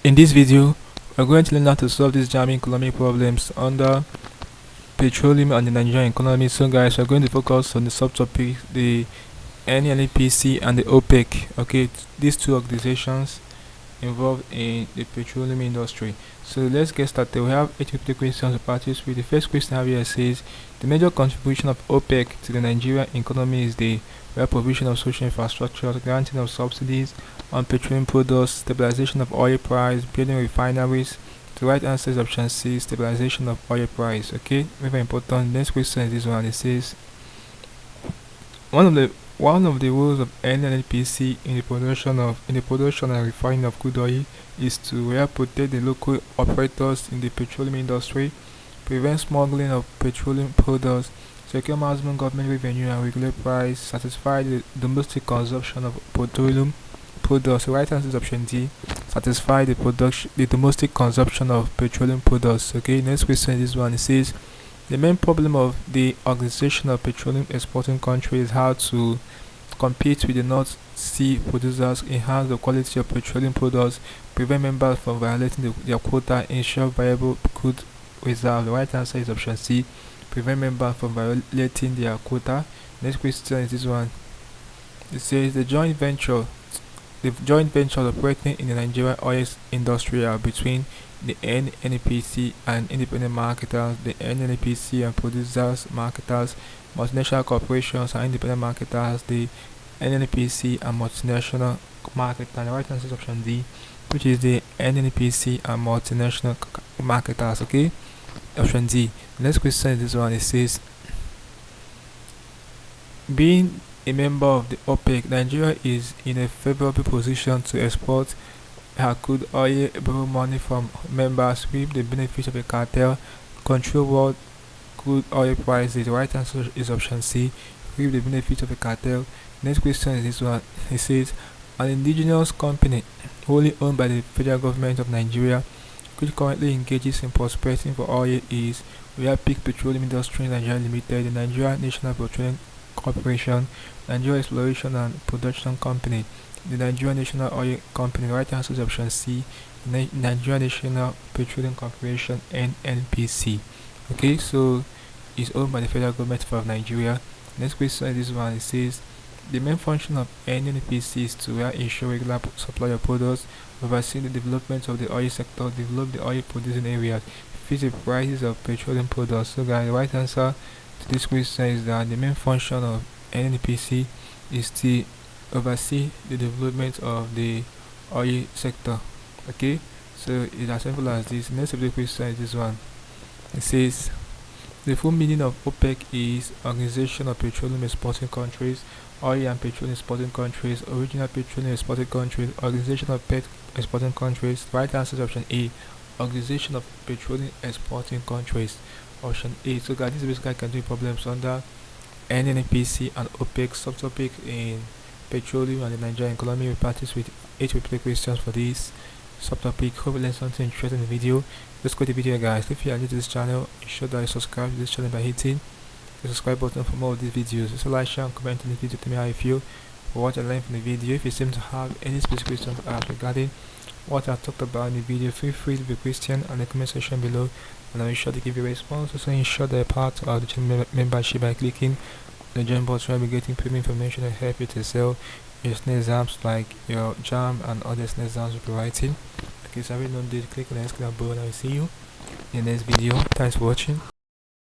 In this video, we're going to learn how to solve these jamming economic problems under petroleum and the Nigerian economy. So guys, we're going to focus on the subtopic, the NNPC and the OPEC. Okay, these two organizations involved in the petroleum industry. So let's get started. We have 8 50 questions to practice with. The first question I have here says, the major contribution of OPEC to the Nigerian economy is the provision of social infrastructure, granting of subsidies on petroleum products, stabilization of oil price, building refineries. The right answer is option C, stabilization of oil price. Okay, very important. Next question is this one. It says, one of the rules of NNPC in the production and refining of crude oil is to protect the local operators in the petroleum industry, prevent smuggling of petroleum products, secure maximum government revenue and regulate price, satisfy the domestic consumption of petroleum products. The right answer is option D, satisfy the domestic consumption of petroleum products. Okay, next question is this one. It says, the main problem of the Organization of Petroleum Exporting Countries is how to compete with the North Sea producers, enhance the quality of petroleum products, prevent members from violating their quota, ensure viable crude reserve. The right answer is option C, prevent members from violating their quota. Next question is this one. It says, the joint ventures operating in the Nigerian oil industry are between the NNPC and independent marketers, the NNPC and producers, marketers, multinational corporations and independent marketers, the NNPC and multinational marketers. The right answer is option D, which is the NNPC and multinational marketers. Okay, option D. The next question is this one. It says, being a member of the OPEC, Nigeria is in a favorable position to export her crude oil, borrow money from members, reap the benefits of a cartel, control world crude oil prices. The right answer is option C, reap the benefits of a cartel. Next question is this one. It says, an indigenous company wholly owned by the federal government of Nigeria, which currently engages in prospecting for oil, is Peak Petroleum Industry Nigeria Limited, the Nigeria National Petroleum Corporation, Nigeria Exploration and Production Company, the Nigeria National Oil Company. The right answer is option C, Nigeria National Petroleum Corporation, NNPC. Okay, so it's owned by the federal government of Nigeria. Next question is this one. It says, the main function of NNPC is to ensure regular supply of products, oversee the development of the oil sector, develop the oil producing areas, fix the prices of petroleum products. So guys, the right answer to this question is that the main function of NNPC is to oversee the development of the oil sector. Okay, so it's as simple as this. Next question is this one. It says, the full meaning of OPEC is Organization of Petroleum Exporting Countries, Oil and Petroleum Exporting Countries, Original Petroleum Exporting Countries, Organization of Pet Exporting Countries. Right answer is option A, Organization of Petroleum Exporting Countries, option A. So guys, this is basically can do problems under NNPC and OPEC subtopic in petroleum and the Nigerian economy. We practice with 8 replay questions for this subtopic. Hope you learned something interesting in the video. Let's go to the video, guys. If you are new to this channel, ensure that you subscribe to this channel by hitting the subscribe button for more of these videos. So like, share and comment on the video to me how you feel or what you learned from the video. If you seem to have any specific questions to ask regarding what I talked about in the video, feel free to be a question in the comment section below, and I'll be sure to give you a response. Also ensure that you're part of the channel membership by clicking the join button. Where we'll be getting premium information to help you to excel your exams like your JAMB and other exams you'll be writing. Okay, so I really don't do, click on the next button. I will see you in the next video. Thanks for watching.